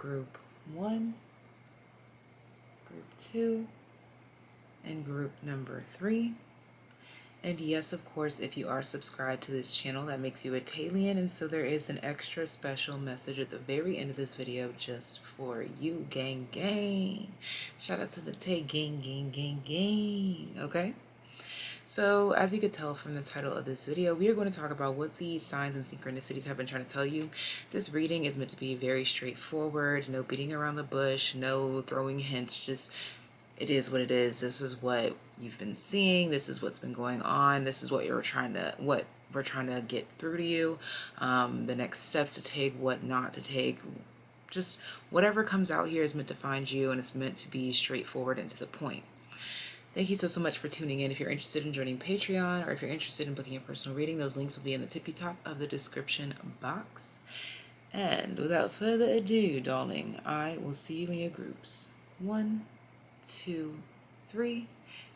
group 1, group 2, and group number 3. And yes, of course, if you are subscribed to this channel, that makes you a TAYlien, and so there is an extra special message at the very end of this video just for you, gang gang. Shout out to the Tay gang gang gang gang, okay? So as you could tell from the title of this video, we are going to talk about what the signs and synchronicities have been trying to tell you. This reading is meant to be very straightforward, no beating around the bush, no throwing hints, just it is what it is. This is what you've been seeing. This is what's been going on. This is what we're trying to get through to you. The next steps to take, what not to take. Just whatever comes out here is meant to find you, and it's meant to be straightforward and to the point. Thank you so much for tuning in. If you're interested in joining Patreon, or if you're interested in booking a personal reading, those links will be in the tippy top of the description box. And without further ado, darling, I will see you in your groups. 1, 2, 3,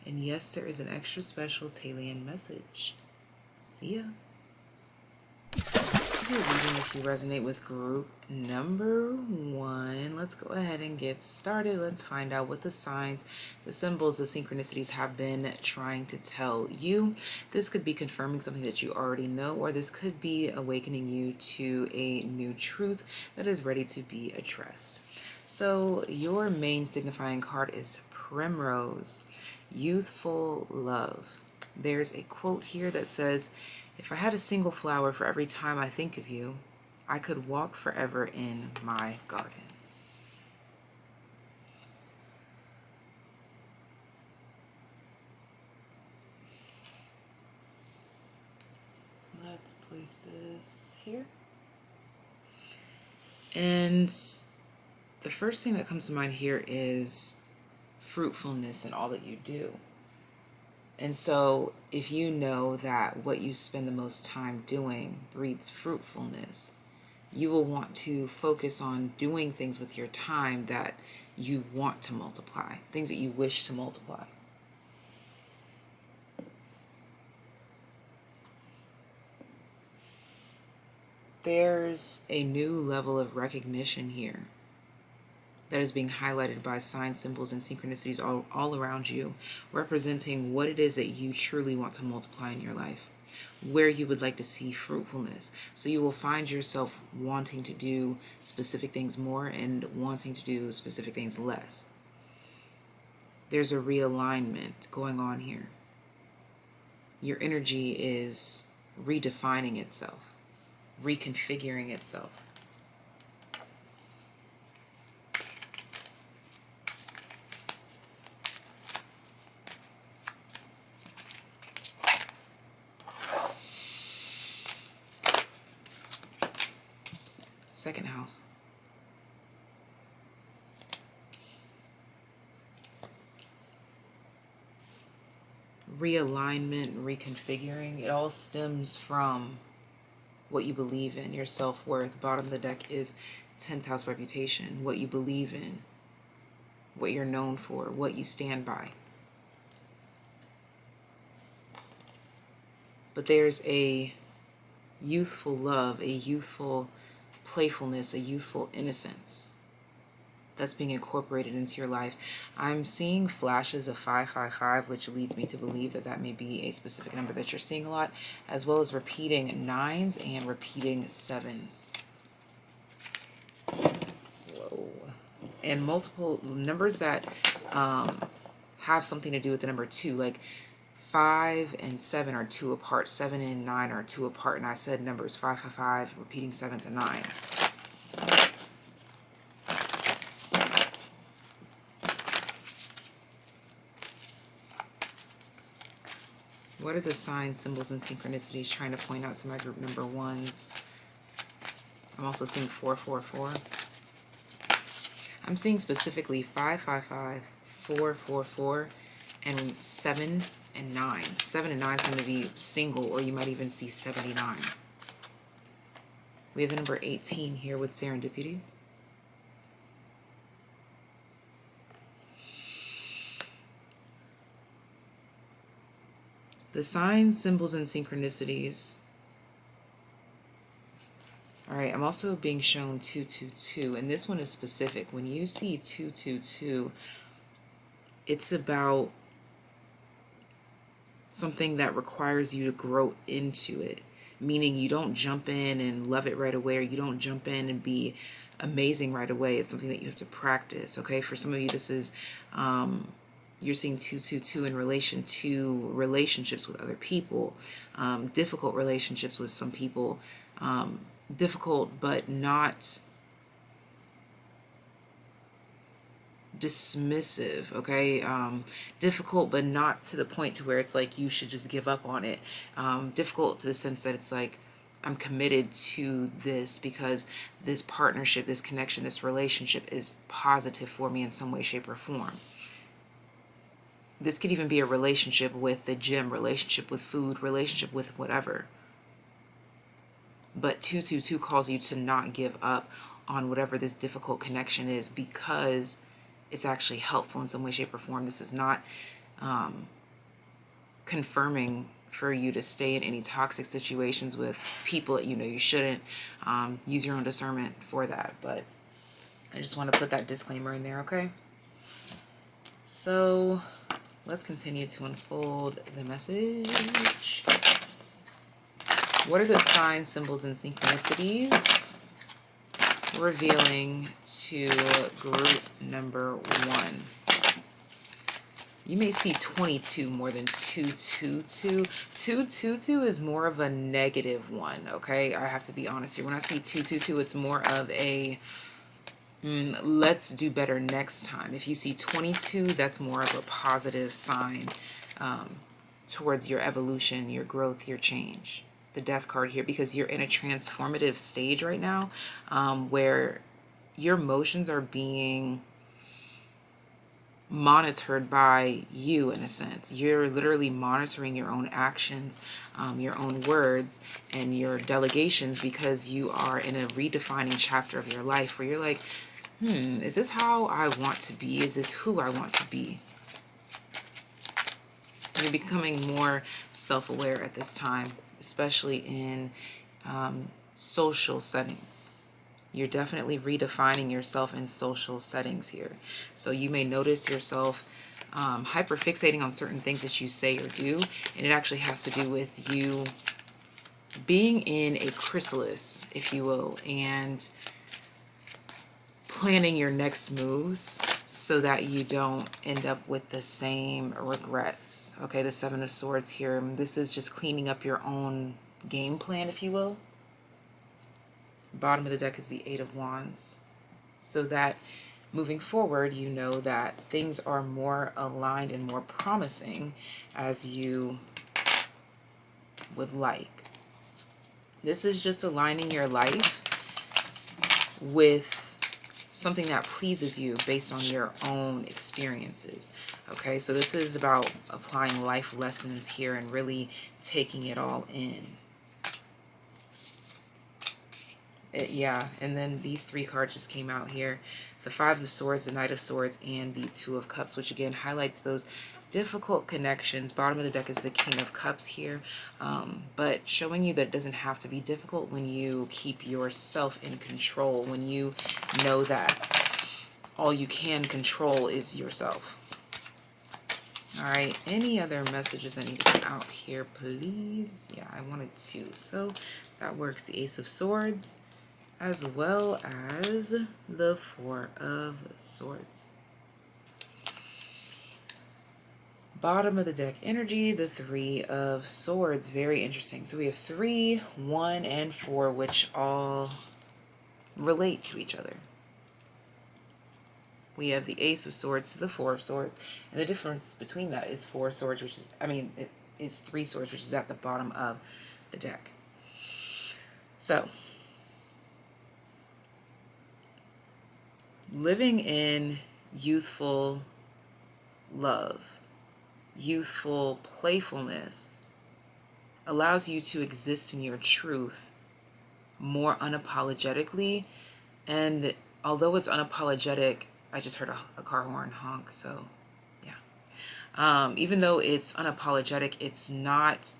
and yes, there is an extra special TAYlien message. See ya. This is your reading if you resonate with group number 1. Let's go ahead and get started. Let's find out what the signs, the symbols, the synchronicities have been trying to tell you. This could be confirming something that you already know, or this could be awakening you to a new truth that is ready to be addressed. So your main signifying card is Primrose, youthful love. There's a quote here that says, "If I had a single flower for every time I think of you, I could walk forever in my garden." Let's place this here. And the first thing that comes to mind here is fruitfulness in all that you do. And so if you know that what you spend the most time doing breeds fruitfulness, you will want to focus on doing things with your time that you want to multiply, things that you wish to multiply. There's a new level of recognition here that is being highlighted by signs, symbols, and synchronicities all around you, representing what it is that you truly want to multiply in your life, where you would like to see fruitfulness. So you will find yourself wanting to do specific things more and wanting to do specific things less. There's a realignment going on here. Your energy is redefining itself, reconfiguring itself. Second house. Realignment, reconfiguring, it all stems from what you believe in, your self-worth. Bottom of the deck is 10th house reputation, what you believe in, what you're known for, what you stand by. But there's a youthful love, a youthful playfulness, a youthful innocence that's being incorporated into your life. I'm seeing flashes of 555, which leads me to believe that that may be a specific number that you're seeing a lot, as well as repeating 9s and repeating 7s. Whoa. And multiple numbers that have something to do with the number 2, like 5 and 7 are 2 apart, 7 and 9 are 2 apart, and I said numbers 555, repeating 7s and 9s. What are the signs, symbols, and synchronicities trying to point out to my group number 1s? I'm also seeing 444. I'm seeing specifically 555, 444, and 7 and 9. 7 and 9 seem to be single, or you might even see 79. We have the number 18 here with serendipity. The signs, symbols, and synchronicities All right, I'm also being shown 222, and this one is specific. When you see 222, it's about something that requires you to grow into it, meaning you don't jump in and love it right away, or you don't jump in and be amazing right away. It's something that you have to practice. Okay, for some of you, this is you're seeing 222 in relation to relationships with other people, difficult relationships with some people, difficult but not dismissive, okay? Difficult but not to the point to where it's like you should just give up on it. Difficult to the sense that it's like, I'm committed to this because this partnership, this connection, this relationship is positive for me in some way, shape, or form. This could even be a relationship with the gym, relationship with food, relationship with whatever. But 222 calls you to not give up on whatever this difficult connection is, because it's actually helpful in some way, shape, or form. This is not confirming for you to stay in any toxic situations with people that you know you shouldn't. Use your own discernment for that. But I just want to put that disclaimer in there, okay? So let's continue to unfold the message. What are the signs, symbols, and synchronicities revealing to group number 1? You may see 22 more than 222. 222 is more of a negative one, okay? I have to be honest here. When I see 222, it's more of a let's do better next time. If you see 22, that's more of a positive sign towards your evolution, your growth, your change. The death card here, because you're in a transformative stage right now, where your emotions are being monitored by you, in a sense. You're literally monitoring your own actions, your own words, and your delegations, because you are in a redefining chapter of your life where you're like, is this how I want to be? Is this who I want to be? You're becoming more self-aware at this time, especially in social settings. You're definitely redefining yourself in social settings here. So you may notice yourself hyperfixating on certain things that you say or do, and it actually has to do with you being in a chrysalis, if you will, and planning your next moves so that you don't end up with the same regrets. Okay, the Seven of Swords here. This is just cleaning up your own game plan, if you will. Bottom of the deck is the Eight of Wands. So that moving forward, you know that things are more aligned and more promising as you would like. This is just aligning your life with something that pleases you based on your own experiences. Okay, so this is about applying life lessons here and really taking it all in. Yeah, and then these three cards just came out here. The Five of Swords, the Knight of Swords, and the Two of Cups, which again highlights those difficult connections. Bottom of the deck is the King of Cups here, but showing you that it doesn't have to be difficult when you keep yourself in control, when you know that all you can control is yourself. All right, any other messages I need to get out here, please? Yeah, I wanted to, so that works. The Ace of Swords, as well as the Four of Swords. Bottom of the deck energy, the Three of Swords. Very interesting. So we have 3, 1, and 4, which all relate to each other. We have the Ace of Swords to the Four of Swords, and the difference between that is 4 swords, which is, it is 3 swords, which is at the bottom of the deck. So, living in youthful love, youthful playfulness, allows you to exist in your truth more unapologetically. And although it's unapologetic, I just heard a car horn honk, so yeah. Even though it's unapologetic, it's not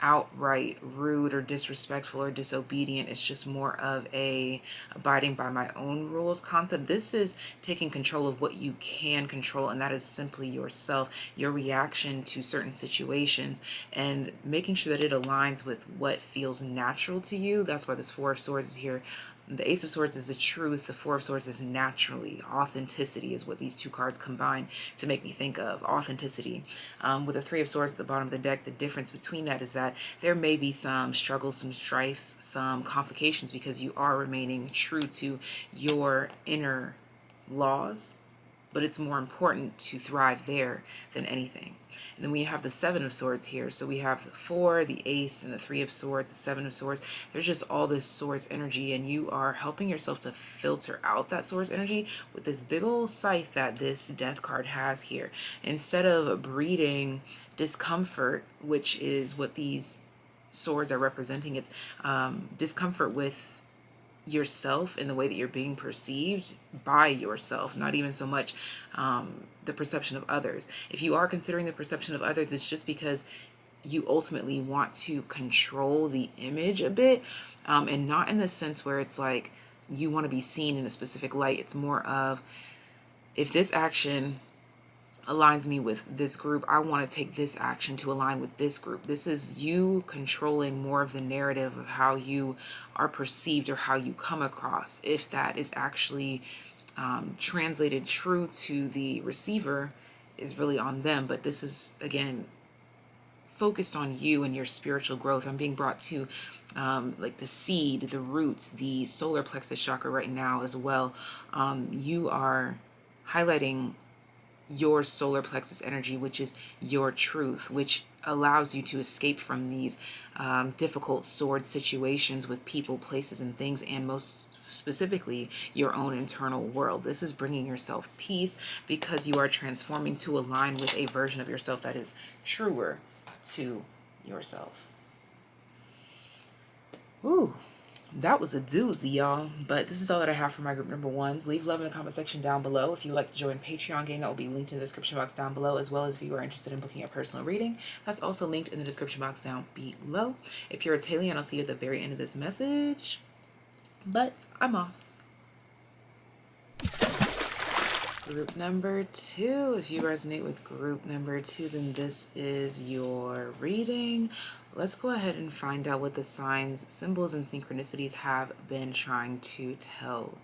outright rude or disrespectful or disobedient. It's just more of a abiding by my own rules concept. This is taking control of what you can control, and that is simply yourself, your reaction to certain situations, and making sure that it aligns with what feels natural to you. That's why this Four of Swords is here. The Ace of Swords is the truth. The Four of Swords is naturally. Authenticity is what these two cards combine to make me think of. Authenticity. With the Three of Swords at the bottom of the deck, the difference between that is that there may be some struggles, some strifes, some complications because you are remaining true to your inner laws, but it's more important to thrive there than anything. And then we have the Seven of Swords here. So we have the Four, the Ace, and the Three of Swords, the Seven of Swords. There's just all this Swords energy, and you are helping yourself to filter out that Swords energy with this big old scythe that this Death card has here. Instead of breeding discomfort, which is what these swords are representing, it's discomfort with yourself in the way that you're being perceived by yourself, not even so much the perception of others. If you are considering the perception of others, it's just because you ultimately want to control the image a bit, and not in the sense where it's like you want to be seen in a specific light. It's more of, if this action aligns me with this group, I want to take this action to align with this group. This is you controlling more of the narrative of how you are perceived or how you come across. If that is actually translated true to the receiver is really on them. But this is, again, focused on you and your spiritual growth. I'm being brought to like the seed, the roots, the solar plexus chakra right now as well. You are highlighting your solar plexus energy, which is your truth, which allows you to escape from these difficult sword situations with people, places, and things, and most specifically, your own internal world. This is bringing yourself peace because you are transforming to align with a version of yourself that is truer to yourself. Ooh. That was a doozy, y'all. But this is all that I have for my group number ones. Leave love in the comment section down below. If you would like to join Patreon game, that will be linked in the description box down below, as well as if you are interested in booking a personal reading. That's also linked in the description box down below. If you're a TAYlien, I'll see you at the very end of this message. But I'm off. Group number two. If you resonate with group number two, then this is your reading. Let's go ahead and find out what the signs, symbols, and synchronicities have been trying to tell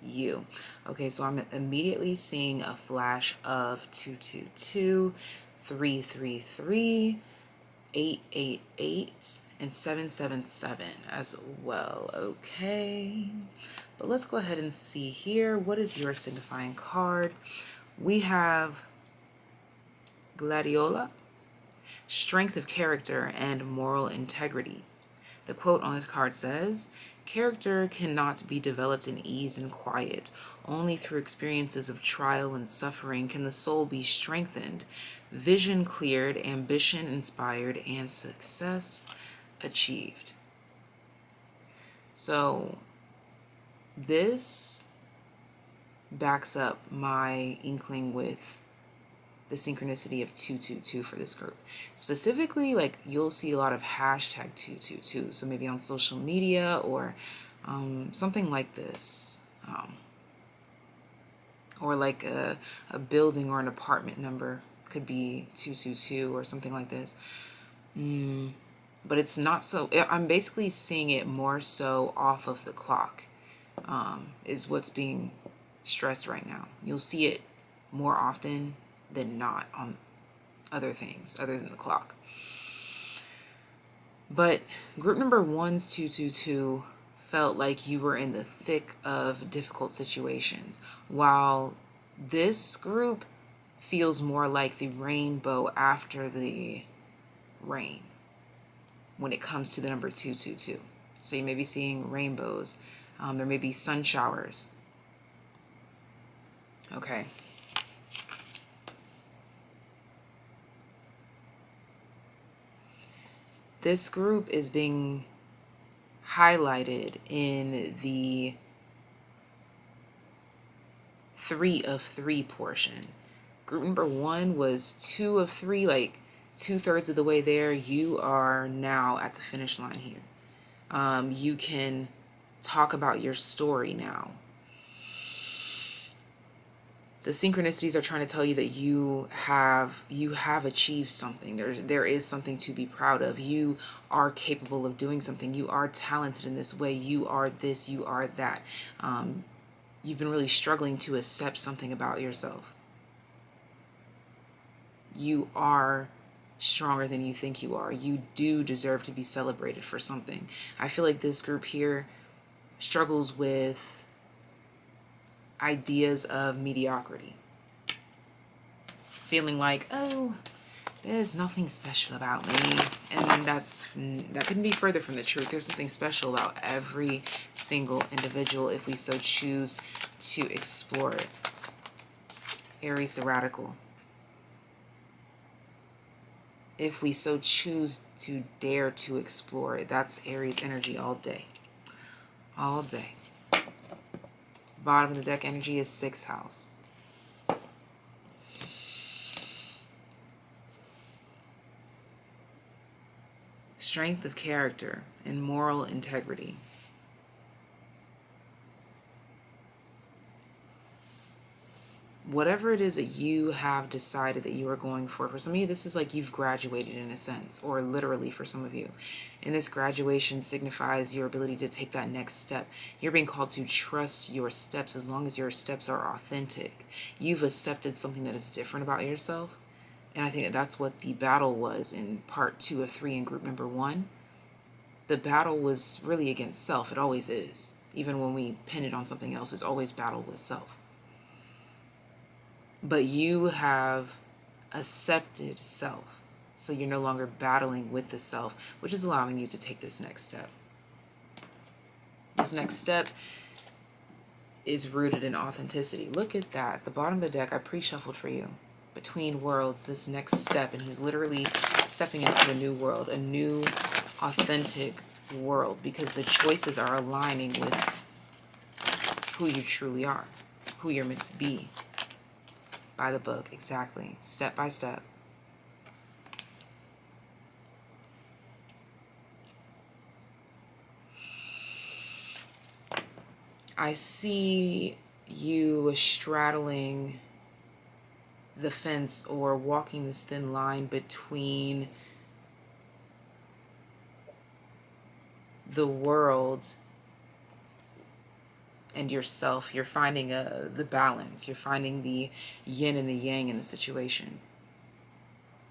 you. Okay, so I'm immediately seeing a flash of 222, 333, 888, and 777 as well. Okay, but let's go ahead and see here. What is your signifying card? We have Gladiola, strength of character and moral integrity. The quote on this card says, "Character cannot be developed in ease and quiet. Only through experiences of trial and suffering can the soul be strengthened, vision cleared, ambition inspired, and success achieved." So this backs up my inkling with the synchronicity of 222 for this group. Specifically, like, you'll see a lot of hashtag 222. So maybe on social media or something like this. Or like a building or an apartment number could be 222 or something like this. But it's not so, I'm basically seeing it more so off of the clock, is what's being stressed right now. You'll see it more often than not on other things other than the clock. But group number one's 222 felt like you were in the thick of difficult situations, while this group feels more like the rainbow after the rain when it comes to the number 222. So you may be seeing rainbows. There may be sun showers. Okay. This group is being highlighted in the 3 of 3 portion. Group number one was 2 of 3, like 2/3 of the way there. You are now at the finish line here. You can talk about your story now. The synchronicities are trying to tell you that you have achieved something. There is something to be proud of. You are capable of doing something. You are talented in this way. You are this, you are that. You've been really struggling to accept something about yourself. You are stronger than you think you are. You do deserve to be celebrated for something. I feel like this group here struggles with ideas of mediocrity. Feeling like, oh, there's nothing special about me. And that couldn't be further from the truth. There's something special about every single individual if we so choose to explore it. Aries the Radical. If we so choose to dare to explore it, that's Aries energy all day. All day. Bottom of the deck energy is 6th house. Strength of character and moral integrity. Whatever it is that you have decided that you are going for some of you, this is like you've graduated in a sense, or literally for some of you. And this graduation signifies your ability to take that next step. You're being called to trust your steps as long as your steps are authentic. You've accepted something that is different about yourself. And I think that that's what the battle was in part 2 of 3 in group number 1. The battle was really against self. It always is. Even when we pin it on something else, it's always battle with self. But you have accepted self. So you're no longer battling with the self, which is allowing you to take this next step. This next step is rooted in authenticity. Look at that. The bottom of the deck, I pre-shuffled for you. Between worlds, this next step, and he's literally stepping into a new world, a new authentic world, because the choices are aligning with who you truly are, who you're meant to be. By the book, exactly, step by step. I see you straddling the fence or walking this thin line between the world and yourself. You're finding the balance. You're finding the yin and the yang in the situation.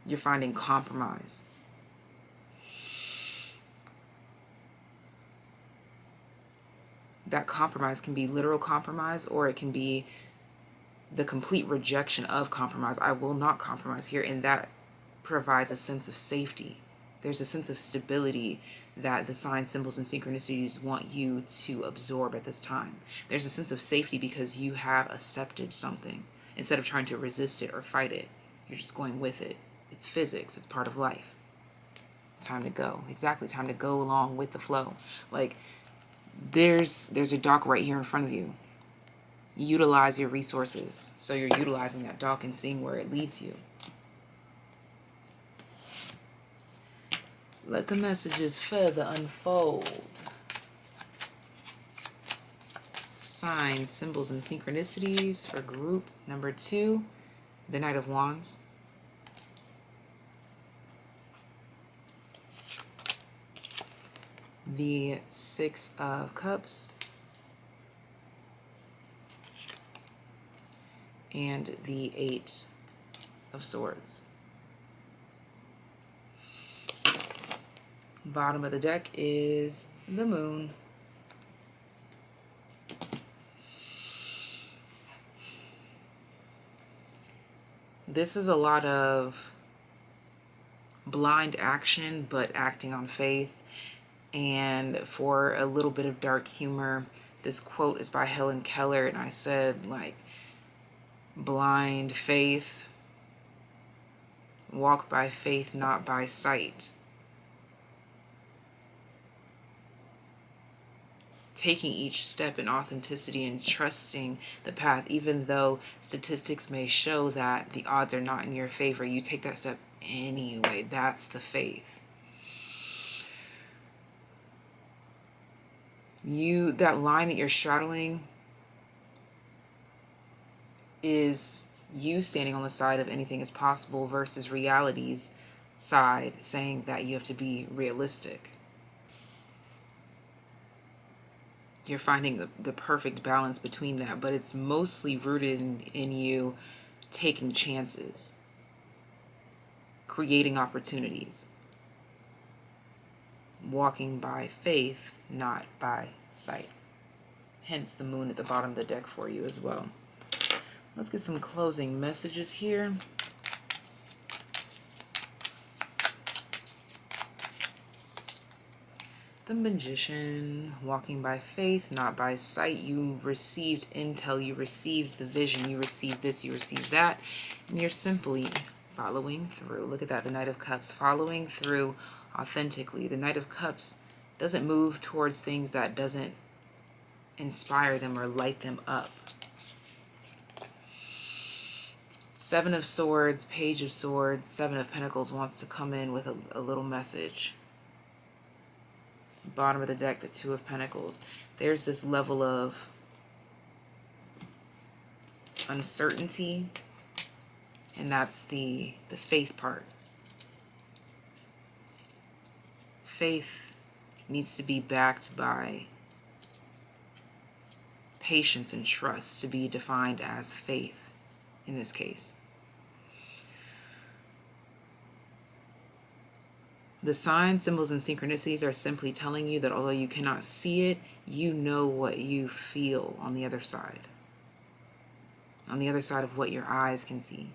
You're finding compromise. That compromise can be literal compromise, or it can be the complete rejection of compromise. I will not compromise here, and that provides a sense of safety. There's a sense of stability that the signs, symbols, and synchronicities want you to absorb at this time. There's a sense of safety because you have accepted something. Instead of trying to resist it or fight it, you're just going with it. It's physics. It's part of life. Time to go. Exactly. Time to go along with the flow. Like, there's a dock right here in front of you. Utilize your resources. So you're utilizing that dock and seeing where it leads you. Let the messages further unfold. Signs, symbols, and synchronicities for group number 2, the Knight of Wands. The 6 of Cups. And the 8 of Swords. Bottom of the deck is the Moon. This is a lot of blind action, but acting on faith. And for a little bit of dark humor, this quote is by Helen Keller, and I said, like, blind faith, walk by faith, not by sight. Taking each step in authenticity and trusting the path, even though statistics may show that the odds are not in your favor, you take that step anyway. That's the faith. That line that you're straddling is you standing on the side of anything is possible versus reality's side saying that you have to be realistic. You're finding the perfect balance between that, but it's mostly rooted in you taking chances, creating opportunities, walking by faith, not by sight. Hence the moon at the bottom of the deck for you as well. Let's get some closing messages here. The Magician, walking by faith, not by sight. You received intel, you received the vision, you received this, you received that, and you're simply following through. Look at that, the Knight of Cups, following through authentically. The Knight of Cups doesn't move towards things that doesn't inspire them or light them up. Seven of Swords, Page of Swords, Seven of Pentacles wants to come in with a little message. Bottom of the deck, the Two of Pentacles. There's this level of uncertainty, and that's the faith part. Faith needs to be backed by patience and trust to be defined as faith in this case. The signs, symbols, and synchronicities are simply telling you that although you cannot see it, you know what you feel on the other side. On the other side of what your eyes can see.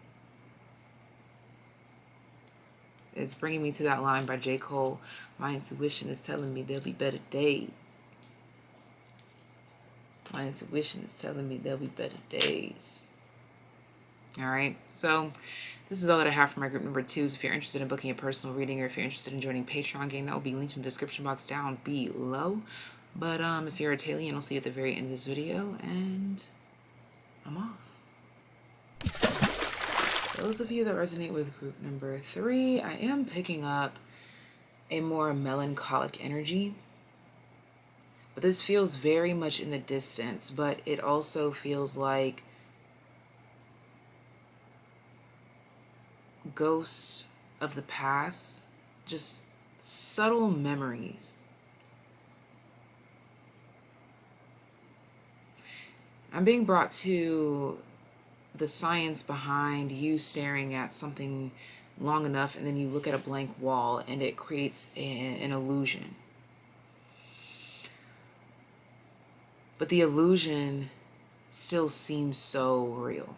It's bringing me to that line by J. Cole. My intuition is telling me there'll be better days. My intuition is telling me there'll be better days. All right, so this is all that I have for my group number 2s. If you're interested in booking a personal reading or if you're interested in joining Patreon game, that will be linked in the description box down below. But if you're a TAYlian, I'll see you at the very end of this video, and I'm off. Those of you that resonate with group number 3, I am picking up a more melancholic energy. But this feels very much in the distance, but it also feels like ghosts of the past, just subtle memories. I'm being brought to the science behind you staring at something long enough and then you look at a blank wall and it creates an illusion. But the illusion still seems so real.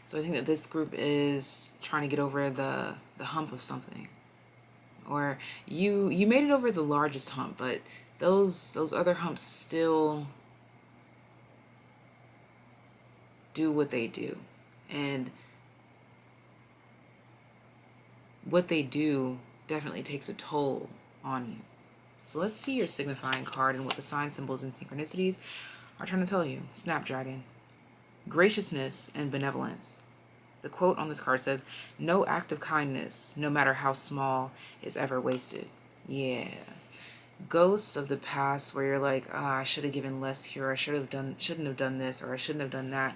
So I think that this group is trying to get over the hump of something. Or you made it over the largest hump, but those other humps still do what they do. And what they do definitely takes a toll on you. So let's see your signifying card and what the signs, symbols, and synchronicities are trying to tell you. Snapdragon. Graciousness and benevolence. The quote on this card says, "No act of kindness, no matter how small, is ever wasted." Yeah. Ghosts of the past where you're like, I should have given less here, I shouldn't have done this, or I shouldn't have done that.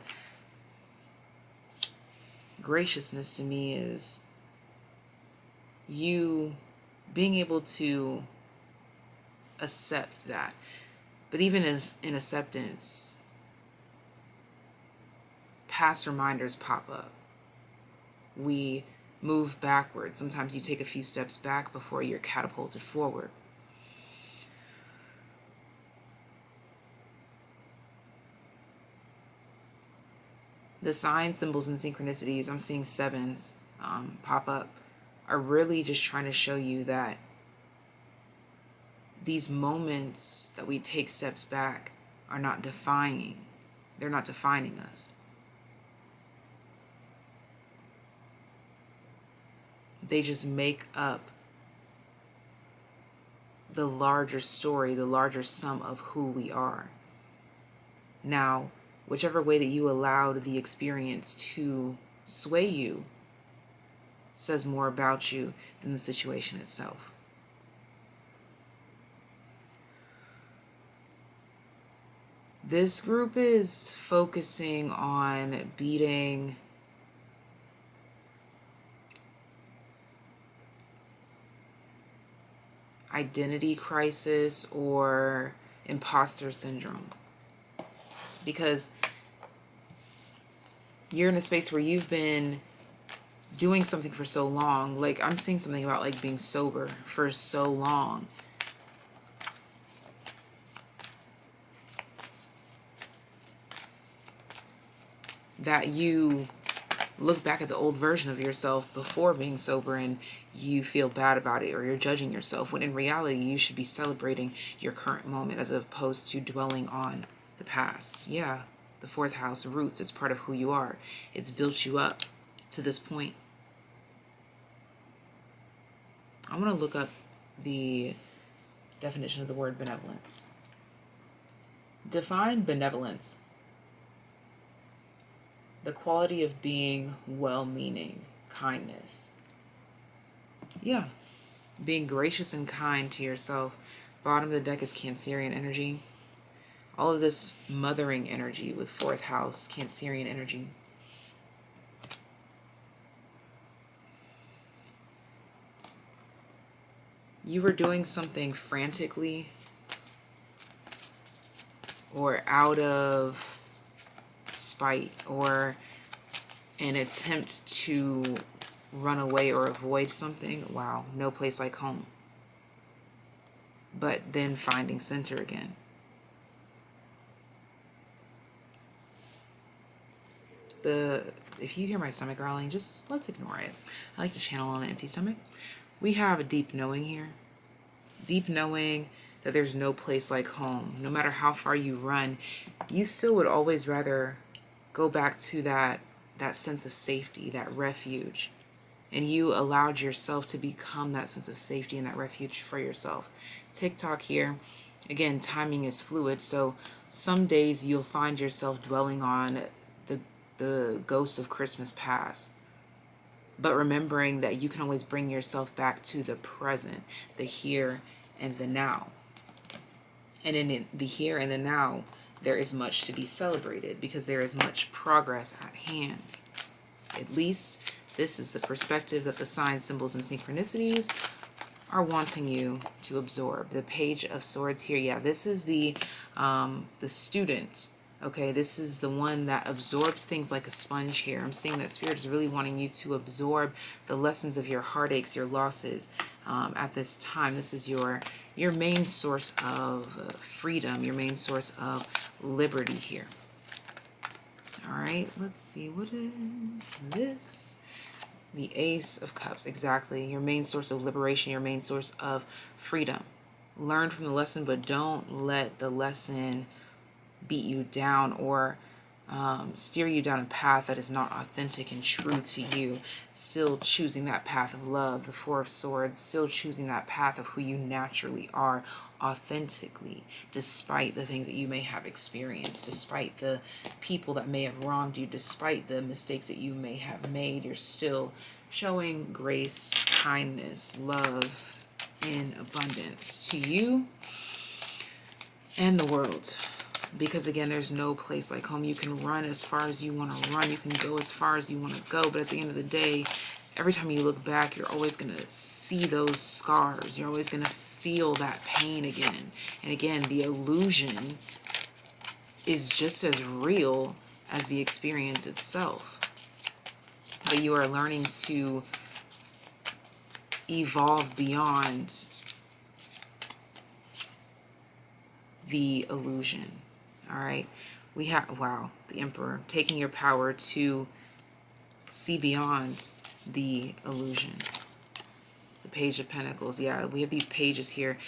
Graciousness to me is you being able to accept that. But even as in acceptance, past reminders pop up. We move backwards. Sometimes you take a few steps back before you're catapulted forward. The signs, symbols, and synchronicities, I'm seeing 7s pop up, are really just trying to show you that these moments that we take steps back are not defining. They're not defining us. They just make up the larger story, the larger sum of who we are. Now, whichever way that you allowed the experience to sway you says more about you than the situation itself. This group is focusing on beating identity crisis or imposter syndrome, because you're in a space where you've been doing something for so long. Like, I'm seeing something about like being sober for so long that you look back at the old version of yourself before being sober and you feel bad about it, or you're judging yourself, when in reality you should be celebrating your current moment as opposed to dwelling on the past. Yeah, the fourth house, roots, it's part of who you are. It's built you up to this point. I'm going to look up the definition of the word benevolence. Define benevolence: the quality of being well-meaning, kindness. Yeah, being gracious and kind to yourself. Bottom of the deck is Cancerian energy. All of this mothering energy with fourth house, Cancerian energy. You were doing something frantically or out of spite or an attempt to run away or avoid something. Wow, no place like home. But then finding center again. If you hear my stomach growling, just let's ignore it. I like to channel on an empty stomach. We have a deep knowing here. Deep knowing that there's no place like home. No matter how far you run, you still would always rather go back to that sense of safety, that refuge. And you allowed yourself to become that sense of safety and that refuge for yourself. TikTok here, again, timing is fluid. So some days you'll find yourself dwelling on the ghosts of Christmas past, but remembering that you can always bring yourself back to the present, the here and the now. And in the here and the now, there is much to be celebrated because there is much progress at hand. At least this is the perspective that the signs, symbols, and synchronicities are wanting you to absorb. The Page of Swords here, yeah, this is the student. Okay, this is the one that absorbs things like a sponge here. I'm seeing that Spirit is really wanting you to absorb the lessons of your heartaches, your losses at this time. This is your main source of freedom, your main source of liberty here. All right, let's see, what is this? The Ace of Cups, exactly. Your main source of liberation, your main source of freedom. Learn from the lesson, but don't let the lesson beat you down or steer you down a path that is not authentic and true to you. Still choosing that path of love, the Four of Swords, still choosing that path of who you naturally are authentically, despite the things that you may have experienced, despite the people that may have wronged you, despite the mistakes that you may have made. You're still showing grace, kindness, love in abundance to you and the world. Because again, there's no place like home. You can run as far as you want to run. You can go as far as you want to go. But at the end of the day, every time you look back, you're always going to see those scars. You're always going to feel that pain again. And again, the illusion is just as real as the experience itself. But you are learning to evolve beyond the illusion. All right, we have, wow, the Emperor, taking your power to see beyond the illusion. The Page of Pentacles, yeah, we have these pages here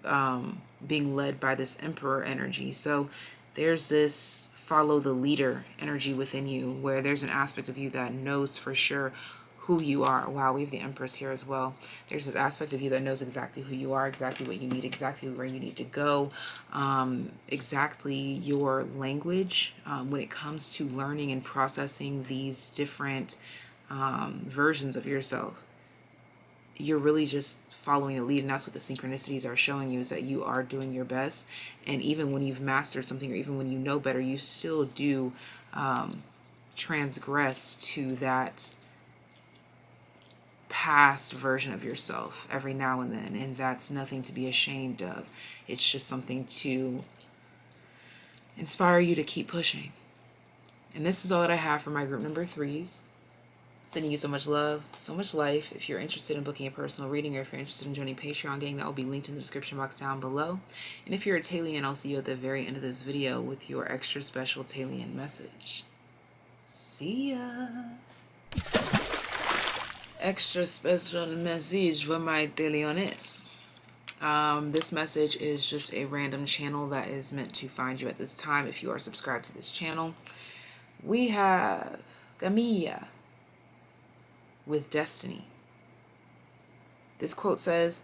being led by this Emperor energy. So there's this follow the leader energy within you, where there's an aspect of you that knows for sure who you are. Wow, we have the Empress here as well. There's this aspect of you that knows exactly who you are, exactly what you need, exactly where you need to go, exactly your language when it comes to learning and processing these different versions of yourself. You're really just following the lead, and that's what the synchronicities are showing you, is that you are doing your best. And even when you've mastered something, or even when you know better, you still do transgress to that past version of yourself every now and then, and that's nothing to be ashamed of. It's just something to inspire you to keep pushing. And this is all that I have for my group number 3s. Sending you so much love, so much life. If you're interested in booking a personal reading, or if you're interested in joining Patreon gang, that will be linked in the description box down below. And if you're a TAYlien, I'll see you at the very end of this video with your extra special TAYlien message. See ya! Extra special message for my TAYliens. This message is just a random channel that is meant to find you at this time if you are subscribed to this channel. We have Camilla with destiny. This quote says,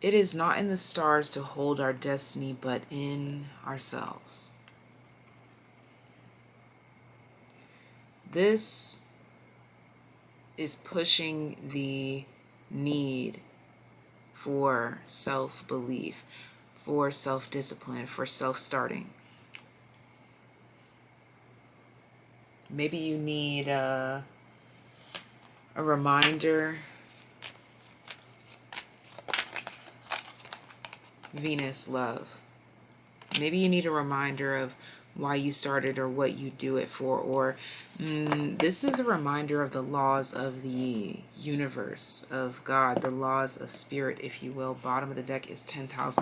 "It is not in the stars to hold our destiny, but in ourselves." This is pushing the need for self-belief, for self-discipline, for self-starting. Maybe you need a reminder. Venus, love. Maybe you need a reminder of why you started or what you do it for, or this is a reminder of the laws of the universe, of God, the laws of spirit, if you will. Bottom of the deck is 10th house,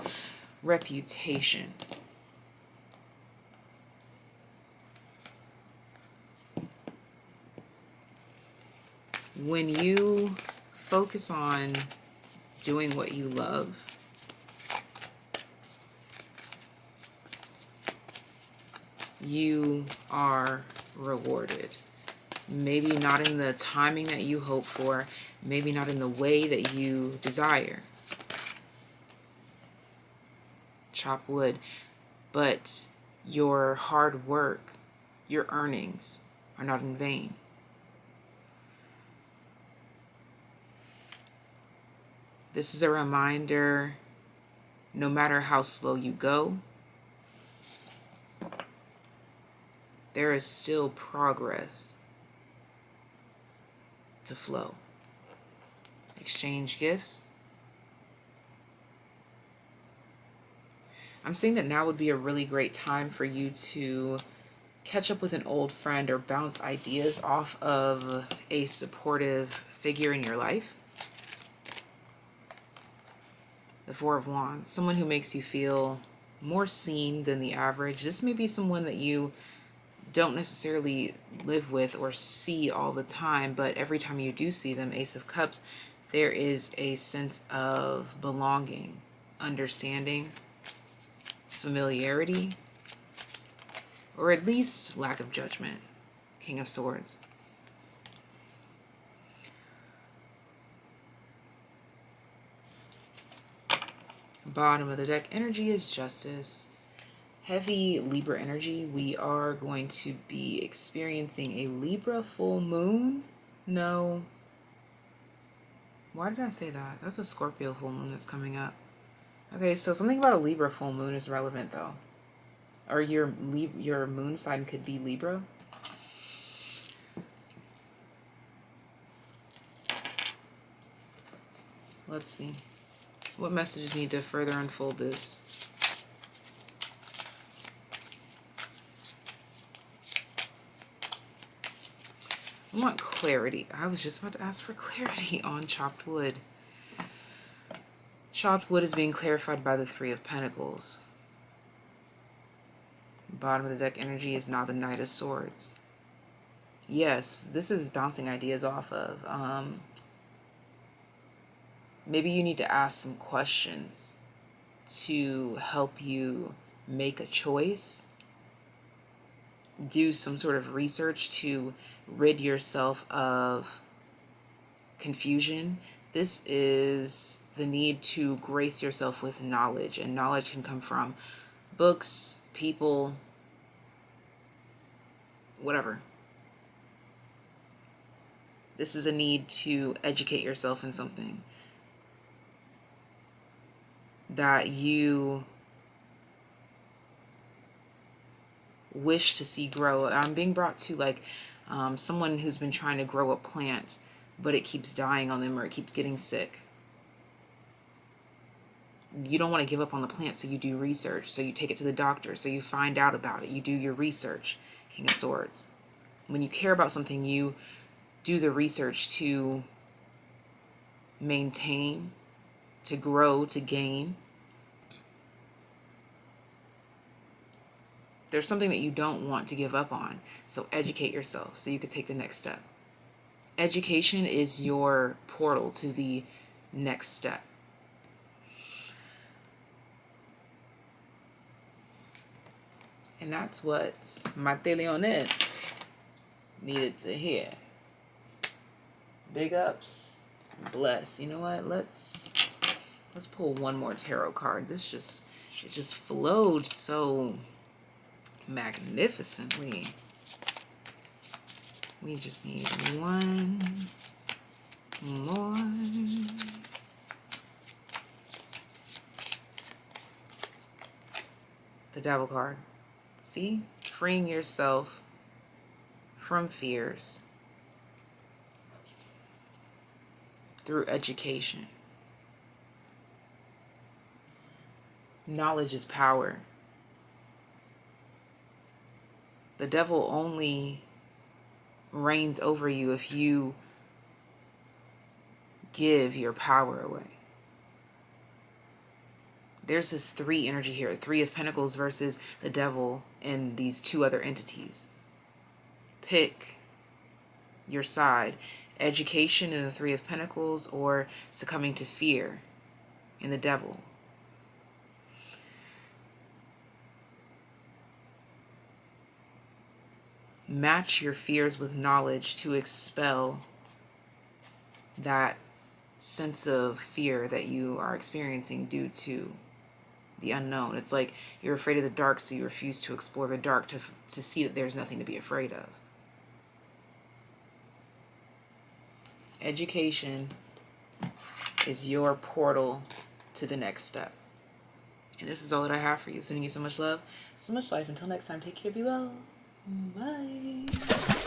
reputation. When you focus on doing what you love, you are rewarded. Maybe not in the timing that you hope for, maybe not in the way that you desire. Chop wood. But your hard work, your earnings are not in vain. This is a reminder, no matter how slow you go, there is still progress to flow. Exchange gifts. I'm seeing that now would be a really great time for you to catch up with an old friend or bounce ideas off of a supportive figure in your life. The Four of Wands, someone who makes you feel more seen than the average. This may be someone that you don't necessarily live with or see all the time, but every time you do see them, Ace of Cups, there is a sense of belonging, understanding, familiarity, or at least lack of judgment. King of Swords. Bottom of the deck energy is Justice. Heavy Libra energy. We are going to be experiencing a Libra full moon. No. Why did I say that? That's a Scorpio full moon that's coming up. Okay, so something about a Libra full moon is relevant though. Or your moon sign could be Libra. Let's see. What messages need to further unfold this? I want clarity. I was just about to ask for clarity on chopped wood. Chopped wood is being clarified by the Three of Pentacles. Bottom of the deck energy is now the Knight of Swords. Yes, this is bouncing ideas off of. Maybe you need to ask some questions to help you make a choice. Do some sort of research to rid yourself of confusion. This is the need to grace yourself with knowledge, and knowledge can come from books, people, whatever. This is a need to educate yourself in something that you wish to see grow. I'm being brought to like someone who's been trying to grow a plant, but it keeps dying on them or it keeps getting sick. You don't want to give up on the plant, so you do research. So you take it to the doctor, so you find out about it. You do your research. King of Swords. When you care about something, you do the research to maintain, to grow, to gain. There's something that you don't want to give up on, so educate yourself so you could take the next step. Education is your portal to the next step. And that's what my TAYliens needed to hear. Big ups. Bless. You know what? Let's pull one more tarot card. It just flowed so magnificently. We just need one more. The Devil card. See? Freeing yourself from fears through education. Knowledge is power. The devil only reigns over you if you give your power away. There's this 3 energy here, 3 of Pentacles versus the devil and these 2 other entities. Pick your side. Education in the 3 of Pentacles or succumbing to fear in the devil. Match your fears with knowledge to expel that sense of fear that you are experiencing due to the unknown. It's like you're afraid of the dark, so you refuse to explore the dark to see that there's nothing to be afraid of. Education is your portal to the next step. And this is all that I have for you. Sending you so much love, so much life. Until next time, take care, be well. Bye.